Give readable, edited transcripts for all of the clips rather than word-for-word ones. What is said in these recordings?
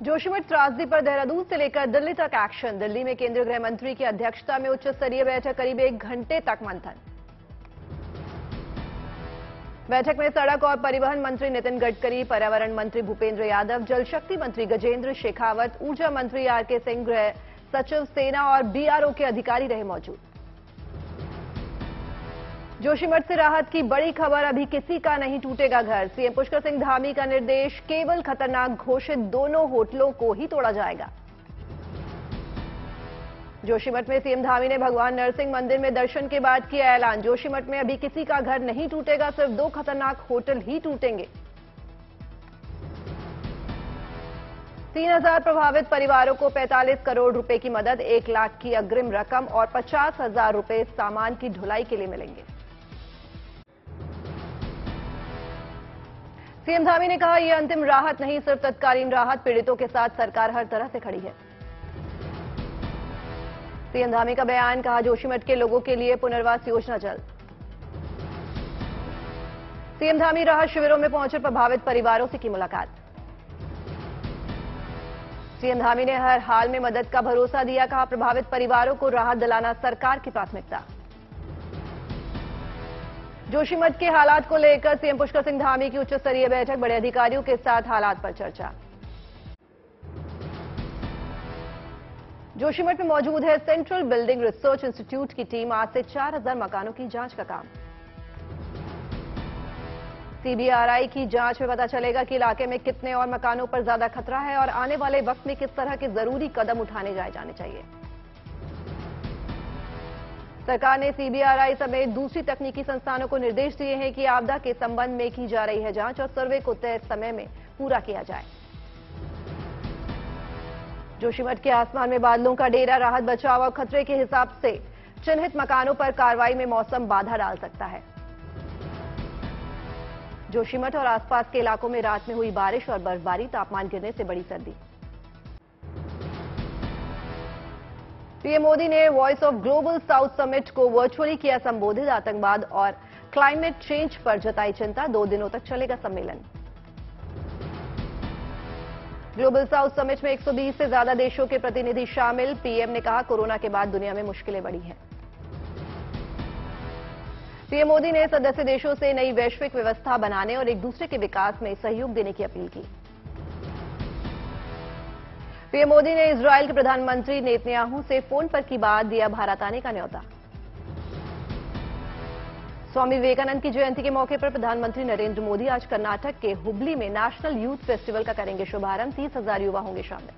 जोशीमठ त्रासदी पर देहरादून से लेकर दिल्ली तक एक्शन। दिल्ली में केंद्रीय गृह मंत्री की अध्यक्षता में उच्च स्तरीय बैठक, करीब 1 घंटे तक मंथन। बैठक में सड़क और परिवहन मंत्री नितिन गडकरी, पर्यावरण मंत्री भूपेंद्र यादव, जल शक्ति मंत्री गजेंद्र शेखावत, ऊर्जा मंत्री आरके सिंह, गृह सचिव, सेना और बीआरओ के अधिकारी रहे मौजूद। जोशीमठ से राहत की बड़ी खबर, अभी किसी का नहीं टूटेगा घर। सीएम पुष्कर सिंह धामी का निर्देश, केवल खतरनाक घोषित दोनों होटलों को ही तोड़ा जाएगा। जोशीमठ में सीएम धामी ने भगवान नरसिंह मंदिर में दर्शन के बाद किया ऐलान, जोशीमठ में अभी किसी का घर नहीं टूटेगा, सिर्फ 2 खतरनाक होटल ही टूटेंगे। 3000 प्रभावित परिवारों को 45 करोड़ रुपए की मदद, 1 लाख की अग्रिम रकम और 50,000 रुपए सामान की ढुलाई के लिए मिलेंगे। सीएम धामी ने कहा, यह अंतिम राहत नहीं, सिर्फ तत्कालीन राहत। पीड़ितों के साथ सरकार हर तरह से खड़ी है। सीएम धामी का बयान, कहा जोशीमठ के लोगों के लिए पुनर्वास योजना जल्द। सीएम धामी राहत शिविरों में पहुंचे प्रभावित परिवारों से की मुलाकात। सीएम धामी ने हर हाल में मदद का भरोसा दिया, कहा प्रभावित परिवारों को राहत दिलाना सरकार की प्राथमिकता। जोशीमठ के हालात को लेकर सीएम पुष्कर सिंह धामी की उच्च स्तरीय बैठक, बड़े अधिकारियों के साथ हालात पर चर्चा। जोशीमठ में मौजूद है सेंट्रल बिल्डिंग रिसर्च इंस्टीट्यूट की टीम। आज से 4000 मकानों की जांच का काम। सीबीआरआई की जांच में पता चलेगा कि इलाके में कितने और मकानों पर ज्यादा खतरा है और आने वाले वक्त में किस तरह के जरूरी कदम उठाने जाने चाहिए। सरकार ने सीबीआरआई समेत दूसरी तकनीकी संस्थानों को निर्देश दिए हैं कि आपदा के संबंध में की जा रही है जांच और सर्वे को तय समय में पूरा किया जाए। जोशीमठ के आसमान में बादलों का डेरा, राहत बचाव और खतरे के हिसाब से चिन्हित मकानों पर कार्रवाई में मौसम बाधा डाल सकता है। जोशीमठ और आसपास के इलाकों में रात में हुई बारिश और बर्फबारी, तापमान गिरने से बड़ी सर्दी। पीएम मोदी ने voice of global south summit को वर्चुअली किया संबोधित। आतंकवाद और क्लाइमेट चेंज पर जताई चिंता, 2 दिनों तक चलेगा सम्मेलन। ग्लोबल साउथ समिट में 120 से ज्यादा देशों के प्रतिनिधि शामिल। पीएम ने कहा, कोरोना के बाद दुनिया में मुश्किलें बढ़ी हैं। पीएम मोदी ने सदस्य देशों से नई वैश्विक व्यवस्था बनाने और एक दूसरे के विकास में सहयोग देने की अपील की। पीएम मोदी ने इजरायल के प्रधानमंत्री नेतन्याहू से फोन पर की बात, दिया भारत आने का न्योता। स्वामी विवेकानंद की जयंती के मौके पर प्रधानमंत्री नरेंद्र मोदी आज कर्नाटक के हुबली में नेशनल यूथ फेस्टिवल का करेंगे शुभारंभ। 30,000 युवा होंगे शामिल।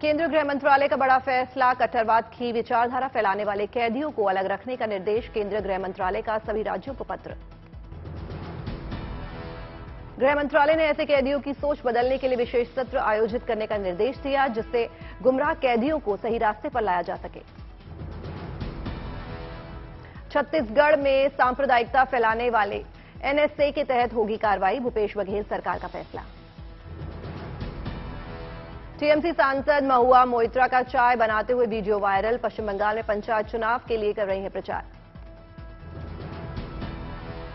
केंद्रीय गृह मंत्रालय का बड़ा फैसला, कट्टरवाद की विचारधारा फैलाने वाले कैदियों को अलग रखने का निर्देश। केंद्रीय गृह मंत्रालय का सभी राज्यों को पत्र। गृह मंत्रालय ने ऐसे कैदियों की सोच बदलने के लिए विशेष सत्र आयोजित करने का निर्देश दिया, जिससे गुमराह कैदियों को सही रास्ते पर लाया जा सके। छत्तीसगढ़ में सांप्रदायिकता फैलाने वाले एनएसए के तहत होगी कार्रवाई, भूपेश बघेल सरकार का फैसला। टीएमसी सांसद महुआ मोइत्रा का चाय बनाते हुए वीडियो वायरल। पश्चिम बंगाल में पंचायत चुनाव के लिए कर रही है प्रचार।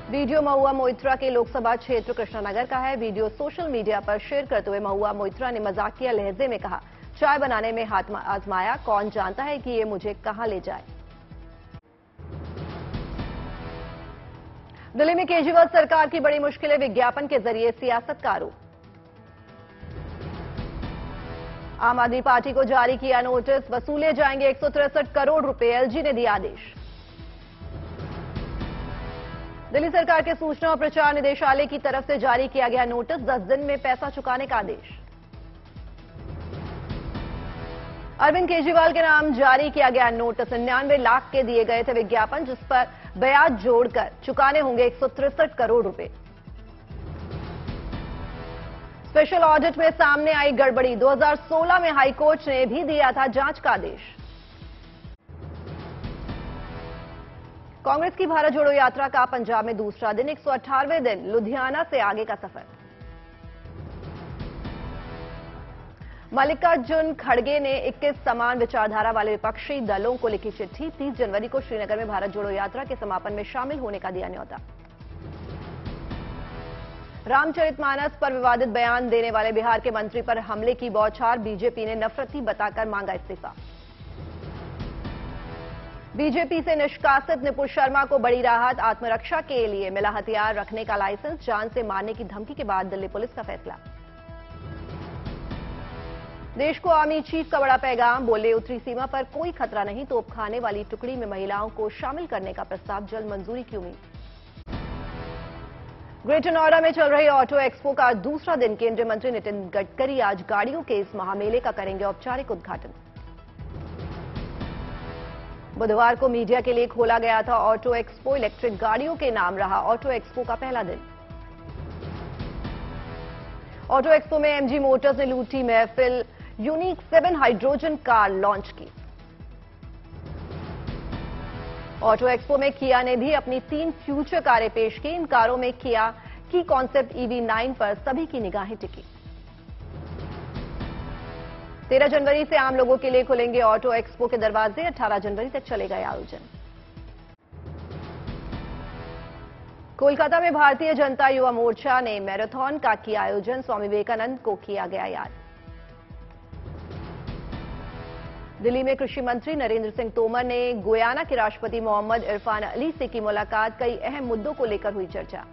वीडियो महुआ मोइत्रा के लोकसभा क्षेत्र कृष्णानगर का है। वीडियो सोशल मीडिया पर शेयर करते हुए महुआ मोइत्रा ने मजाकिया लहजे में कहा, चाय बनाने में हाथ आजमाया, कौन जानता है कि ये मुझे कहां ले जाए। दिल्ली में केजरीवाल सरकार की बड़ी मुश्किलें, विज्ञापन के जरिए सियासत का आरोप। आम आदमी पार्टी को जारी किया नोटिस, वसूले जाएंगे 163 करोड़ रुपए, एलजी ने दिया आदेश। दिल्ली सरकार के सूचना और प्रचार निदेशालय की तरफ से जारी किया गया नोटिस, 10 दिन में पैसा चुकाने का आदेश। अरविंद केजरीवाल के नाम जारी किया गया नोटिस, 99 लाख के दिए गए थे विज्ञापन, जिस पर ब्याज जोड़कर चुकाने होंगे 163 करोड़ रुपए। स्पेशल ऑडिट में सामने आई गड़बड़ी, 2016 में हाईकोर्ट ने भी दिया था जांच का आदेश। कांग्रेस की भारत जोड़ो यात्रा का पंजाब में दूसरा दिन, 118वें दिन लुधियाना से आगे का सफर। मल्लिकार्जुन खड़गे ने 21 समान विचारधारा वाले विपक्षी दलों को लिखी चिट्ठी। 30 जनवरी को श्रीनगर में भारत जोड़ो यात्रा के समापन में शामिल होने का दिया न्योता। रामचरितमानस पर विवादित बयान देने वाले बिहार के मंत्री पर हमले की बौछार, बीजेपी ने नफरती बताकर मांगा इस्तीफा। बीजेपी से निष्कासित निपुण शर्मा को बड़ी राहत, आत्मरक्षा के लिए मिला हथियार रखने का लाइसेंस, जान से मारने की धमकी के बाद दिल्ली पुलिस का फैसला। देश को आर्मी चीफ का बड़ा पैगाम, बोले उत्तरी सीमा पर कोई खतरा नहीं, तोपखाने वाली टुकड़ी में महिलाओं को शामिल करने का प्रस्ताव जल्द मंजूरी की उम्मीद। ग्रेटर नोएडा में चल रही ऑटो एक्सपो का दूसरा दिन, केंद्रीय मंत्री नितिन गडकरी आज गाड़ियों के इस महामेले का करेंगे औपचारिक उद्घाटन। बुधवार को मीडिया के लिए खोला गया था ऑटो एक्सपो, इलेक्ट्रिक गाड़ियों के नाम रहा ऑटो एक्सपो का पहला दिन। ऑटो एक्सपो में एमजी मोटर्स ने लूटी महफिल, यूनिक 7 हाइड्रोजन कार लॉन्च की। ऑटो एक्सपो में किया ने भी अपनी 3 फ्यूचर कारें पेश की। इन कारों में किया की कॉन्सेप्ट EV9 पर सभी की निगाहें टिकी। 13 जनवरी से आम लोगों के लिए खुलेंगे ऑटो एक्सपो के दरवाजे, 18 जनवरी तक चलेगा यह आयोजन। कोलकाता में भारतीय जनता युवा मोर्चा ने मैराथन का किया आयोजन, स्वामी विवेकानंद को किया गया याद। दिल्ली में कृषि मंत्री नरेंद्र सिंह तोमर ने गुयाना के राष्ट्रपति मोहम्मद इरफान अली से की मुलाकात, कई अहम मुद्दों को लेकर हुई चर्चा।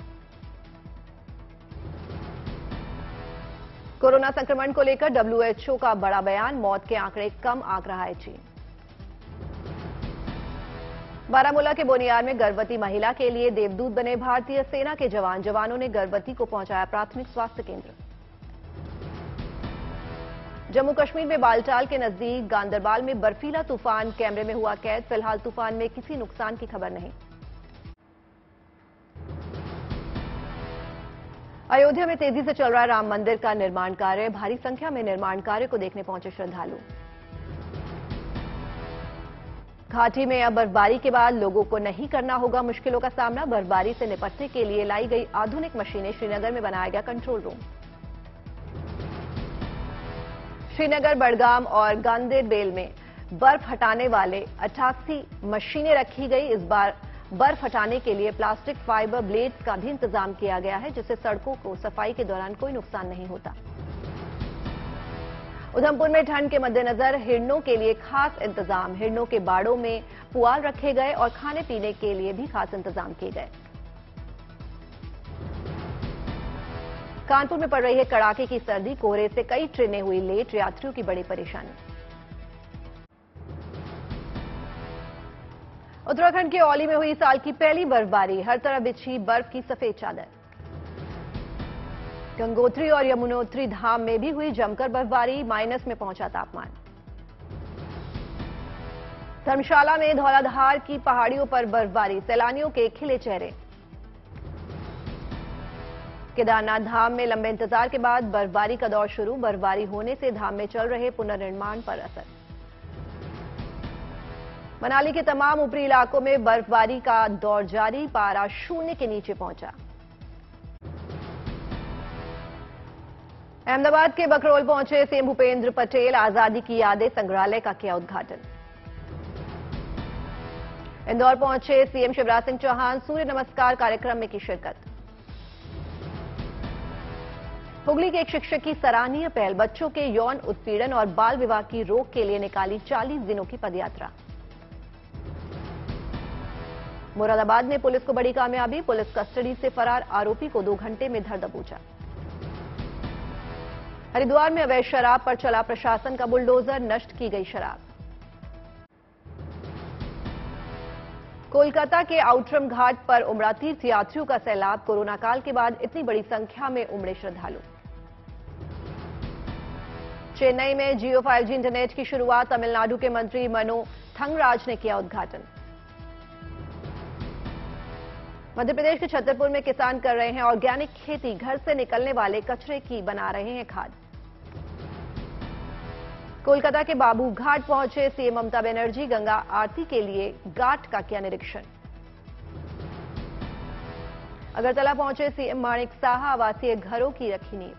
कोरोना संक्रमण को लेकर WHO का बड़ा बयान, मौत के आंकड़े कम आंक रहा है चीन। बारामूला के बोनियार में गर्भवती महिला के लिए देवदूत बने भारतीय सेना के जवान, जवानों ने गर्भवती को पहुंचाया प्राथमिक स्वास्थ्य केंद्र। जम्मू कश्मीर में बालटाल के नजदीक गांदरबाल में बर्फीला तूफान कैमरे में हुआ कैद, फिलहाल तूफान में किसी नुकसान की खबर नहीं। अयोध्या में तेजी से चल रहा राम मंदिर का निर्माण कार्य, भारी संख्या में निर्माण कार्य को देखने पहुंचे श्रद्धालु। घाटी में अब बर्फबारी के बाद लोगों को नहीं करना होगा मुश्किलों का सामना, बर्फबारी से निपटने के लिए लाई गई आधुनिक मशीनें, श्रीनगर में बनाया गया कंट्रोल रूम। श्रीनगर, बड़गाम और गांदेरबेल में बर्फ हटाने वाले 88 मशीनें रखी गई। इस बार बर्फ हटाने के लिए प्लास्टिक फाइबर ब्लेड्स का भी इंतजाम किया गया है, जिससे सड़कों को सफाई के दौरान कोई नुकसान नहीं होता। उधमपुर में ठंड के मद्देनजर हिरणों के लिए खास इंतजाम, हिरणों के बाड़ों में पुआल रखे गए और खाने पीने के लिए भी खास इंतजाम किए गए। कानपुर में पड़ रही है कड़ाके की सर्दी, कोहरे से कई ट्रेनें हुई लेट, यात्रियों की बड़ी परेशानी। उत्तराखंड के औली में हुई साल की पहली बर्फबारी, हर तरफ बिछी बर्फ की सफेद चादर। गंगोत्री और यमुनोत्री धाम में भी हुई जमकर बर्फबारी, माइनस में पहुंचा तापमान। धर्मशाला में धौलाधार की पहाड़ियों पर बर्फबारी, सैलानियों के खिले चेहरे। केदारनाथ धाम में लंबे इंतजार के बाद बर्फबारी का दौर शुरू, बर्फबारी होने से धाम में चल रहे पुनर्निर्माण पर असर। मनाली के तमाम ऊपरी इलाकों में बर्फबारी का दौर जारी, पारा 0 के नीचे पहुंचा। अहमदाबाद के बकरोल पहुंचे सीएम भूपेंद्र पटेल, आजादी की यादें संग्रहालय का किया उद्घाटन। इंदौर पहुंचे सीएम शिवराज सिंह चौहान, सूर्य नमस्कार कार्यक्रम में की शिरकत। हुगली के एक शिक्षक की सराहनीय पहल, बच्चों के यौन उत्पीड़न और बाल विवाह की रोक के लिए निकाली 40 दिनों की पदयात्रा। मुरादाबाद में पुलिस को बड़ी कामयाबी, पुलिस कस्टडी से फरार आरोपी को 2 घंटे में धर दबोचा। हरिद्वार में अवैध शराब पर चला प्रशासन का बुलडोजर, नष्ट की गई शराब। कोलकाता के आउटरम घाट पर उमड़ा तीर्थ यात्रियों का सैलाब, कोरोना काल के बाद इतनी बड़ी संख्या में उमड़े श्रद्धालु। चेन्नई में जियो 5G इंटरनेट की शुरुआत, तमिलनाडु के मंत्री मनो थंगराज ने किया उद्घाटन। मध्य प्रदेश के छतरपुर में किसान कर रहे हैं ऑर्गेनिक खेती, घर से निकलने वाले कचरे की बना रहे हैं खाद। कोलकाता के बाबू घाट पहुंचे सीएम ममता बनर्जी, गंगा आरती के लिए घाट का किया निरीक्षण। अगरतला पहुंचे सीएम माणिक साहा, आवासीय घरों की रखी नींव।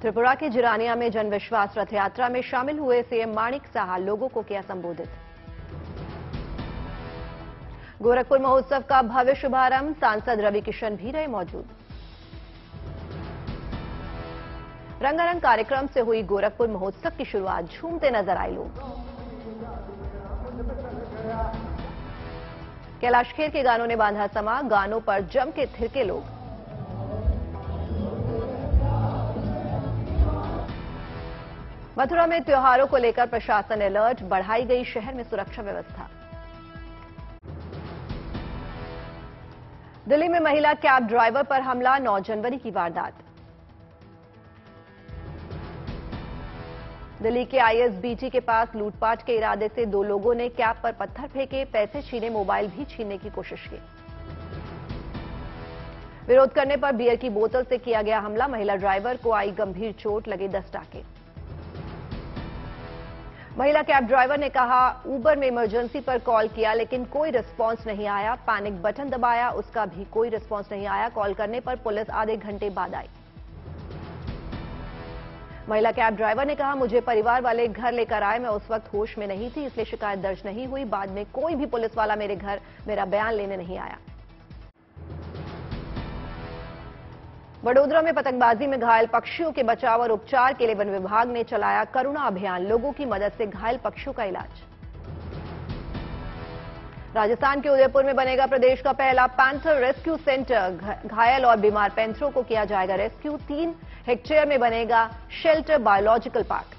त्रिपुरा के जिरानिया में जन विश्वास रथ यात्रा में शामिल हुए सीएम माणिक साहा, लोगों को किया संबोधित। गोरखपुर महोत्सव का भव्य शुभारंभ, सांसद रवि किशन भी रहे मौजूद। रंगारंग कार्यक्रम से हुई गोरखपुर महोत्सव की शुरुआत, झूमते नजर आए लोग। कैलाश खेर के गानों ने बांधा समा, गानों पर जम के थिरके लोग। मथुरा में त्योहारों को लेकर प्रशासन अलर्ट, बढ़ाई गई शहर में सुरक्षा व्यवस्था। दिल्ली में महिला कैब ड्राइवर पर हमला, 9 जनवरी की वारदात। दिल्ली के आईएसबीटी के पास लूटपाट के इरादे से 2 लोगों ने कैब पर पत्थर फेंके, पैसे छीने, मोबाइल भी छीनने की कोशिश की। विरोध करने पर बियर की बोतल से किया गया हमला, महिला ड्राइवर को आई गंभीर चोट, लगे 10 टाके। महिला कैब ड्राइवर ने कहा, उबर में इमरजेंसी पर कॉल किया लेकिन कोई रिस्पांस नहीं आया, पैनिक बटन दबाया, उसका भी कोई रिस्पांस नहीं आया। कॉल करने पर पुलिस आधे घंटे बाद आई। महिला कैब ड्राइवर ने कहा, मुझे परिवार वाले घर लेकर आए, मैं उस वक्त होश में नहीं थी, इसलिए शिकायत दर्ज नहीं हुई। बाद में कोई भी पुलिस वाला मेरे घर मेरा बयान लेने नहीं आया। वडोदरा में पतंगबाजी में घायल पक्षियों के बचाव और उपचार के लिए वन विभाग ने चलाया करुणा अभियान, लोगों की मदद से घायल पक्षियों का इलाज। राजस्थान के उदयपुर में बनेगा प्रदेश का पहला पैंथर रेस्क्यू सेंटर, घायल और बीमार पैंथरों को किया जाएगा रेस्क्यू। 3 हेक्टेयर में बनेगा शेल्टर बायोलॉजिकल पार्क।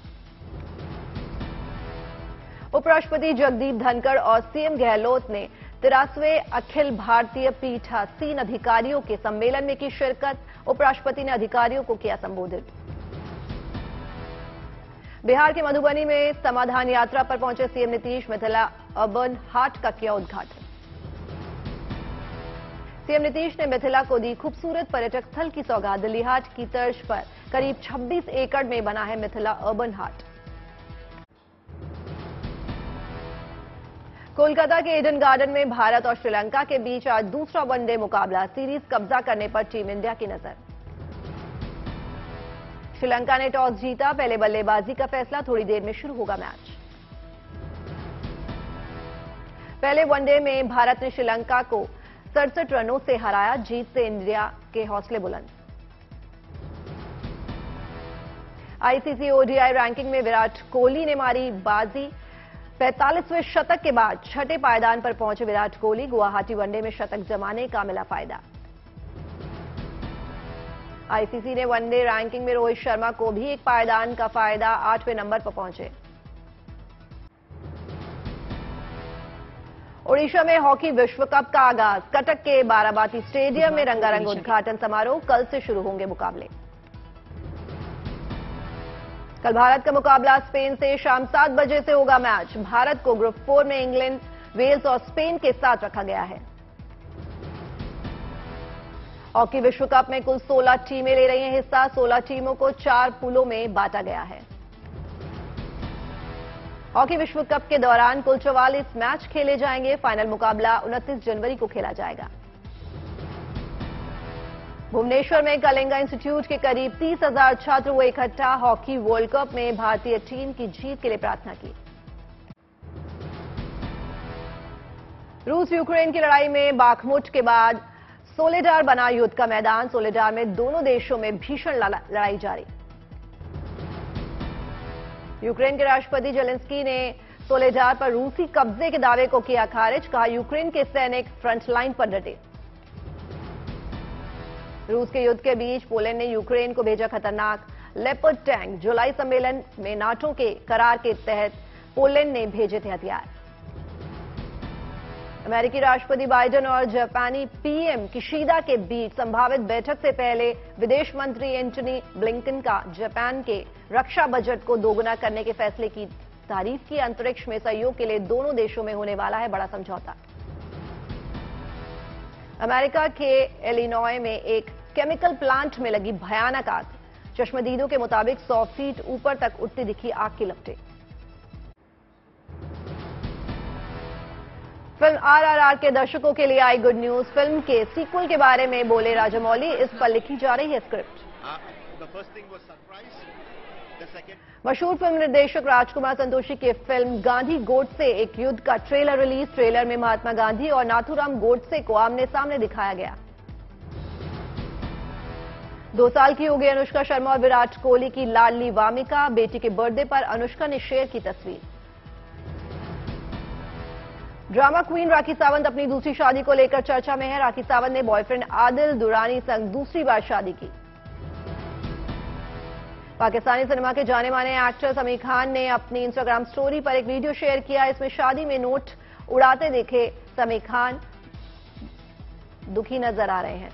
उपराष्ट्रपति जगदीप धनखड़ और सीएम गहलोत ने 83वें अखिल भारतीय पीठासीन अधिकारियों के सम्मेलन में की शिरकत। उपराष्ट्रपति ने अधिकारियों को किया संबोधित। बिहार के मधुबनी में समाधान यात्रा पर पहुंचे सीएम नीतीश, मिथिला अर्बन हाट का किया उद्घाटन। सीएम नीतीश ने मिथिला को दी खूबसूरत पर्यटक स्थल की सौगात, दिल्ली हाट की तर्ज पर करीब 26 एकड़ में बना है मिथिला अर्बन हाट। कोलकाता के ईडन गार्डन में भारत और श्रीलंका के बीच आज दूसरा वनडे मुकाबला, सीरीज कब्जा करने पर टीम इंडिया की नजर। श्रीलंका ने टॉस जीता, पहले बल्लेबाजी का फैसला, थोड़ी देर में शुरू होगा मैच। पहले वनडे में भारत ने श्रीलंका को 67 रनों से हराया, जीत से इंडिया के हौसले बुलंद। आईसीसी ओडीआई रैंकिंग में विराट कोहली ने मारी बाजी, 45वें शतक के बाद 6ठे पायदान पर पहुंचे विराट कोहली, गुवाहाटी वनडे में शतक जमाने का मिला फायदा। आईसीसी ने वनडे रैंकिंग में रोहित शर्मा को भी एक पायदान का फायदा, 8वें नंबर पर पहुंचे। ओडिशा में हॉकी विश्व कप का आगाज, कटक के बाराबाती स्टेडियम में रंगारंग उद्घाटन समारोह, कल से शुरू होंगे मुकाबले। कल भारत का मुकाबला स्पेन से, शाम 7 बजे से होगा मैच। भारत को ग्रुप 4 में इंग्लैंड, वेल्स और स्पेन के साथ रखा गया है। हॉकी विश्व कप में कुल 16 टीमें ले रही हैं हिस्सा, 16 टीमों को 4 पूलों में बांटा गया है। हॉकी विश्व कप के दौरान कुल 44 मैच खेले जाएंगे, फाइनल मुकाबला 29 जनवरी को खेला जाएगा। भुवनेश्वर में कलिंगा इंस्टीट्यूट के करीब 30,000 छात्र हुए इकट्ठा, हॉकी वर्ल्ड कप में भारतीय टीम की जीत के लिए प्रार्थना की। रूस यूक्रेन की लड़ाई में बाखमुट के बाद सोलेडार बना युद्ध का मैदान, सोलेडार में दोनों देशों में भीषण लड़ाई जारी। यूक्रेन के राष्ट्रपति जेलेंस्की ने सोलेडार पर रूसी कब्जे के दावे को किया खारिज, कहा यूक्रेन के सैनिक फ्रंटलाइन पर डटे। रूस के युद्ध के बीच पोलैंड ने यूक्रेन को भेजा खतरनाक लेपर्ड टैंक, जुलाई सम्मेलन में नाटो के करार के तहत पोलैंड ने भेजे थे हथियार। अमेरिकी राष्ट्रपति बाइडेन और जापानी पीएम किशिदा के बीच संभावित बैठक से पहले विदेश मंत्री एंटनी ब्लिंकन का जापान के रक्षा बजट को दोगुना करने के फैसले की तारीफ की। अंतरिक्ष में सहयोग के लिए दोनों देशों में होने वाला है बड़ा समझौता। अमेरिका के इलिनॉय में एक केमिकल प्लांट में लगी भयानक आग, चश्मदीदों के मुताबिक 100 फीट ऊपर तक उठती दिखी आग की लपटें। फिल्म आरआरआर के दर्शकों के लिए आई गुड न्यूज, फिल्म के सीक्वल के बारे में बोले राजामौली, इस पर लिखी जा रही है स्क्रिप्ट। मशहूर फिल्म निर्देशक राजकुमार संतोषी की फिल्म गांधी गोडसे एक युद्ध का ट्रेलर रिलीज। ट्रेलर में महात्मा गांधी और नाथूराम गोडसे को आमने सामने दिखाया गया। 2 साल की हो गई अनुष्का शर्मा और विराट कोहली की लाडली वामिका। बेटी के बर्थडे पर अनुष्का ने शेयर की तस्वीर। ड्रामा क्वीन राखी सावंत अपनी दूसरी शादी को लेकर चर्चा में है। राखी सावंत ने बॉयफ्रेंड आदिल दुरानी संग दूसरी बार शादी की। पाकिस्तानी सिनेमा के जाने माने एक्टर समीर खान ने अपनी इंस्टाग्राम स्टोरी पर एक वीडियो शेयर किया। इसमें शादी में नोट उड़ाते दिखे समीर खान दुखी नजर आ रहे हैं।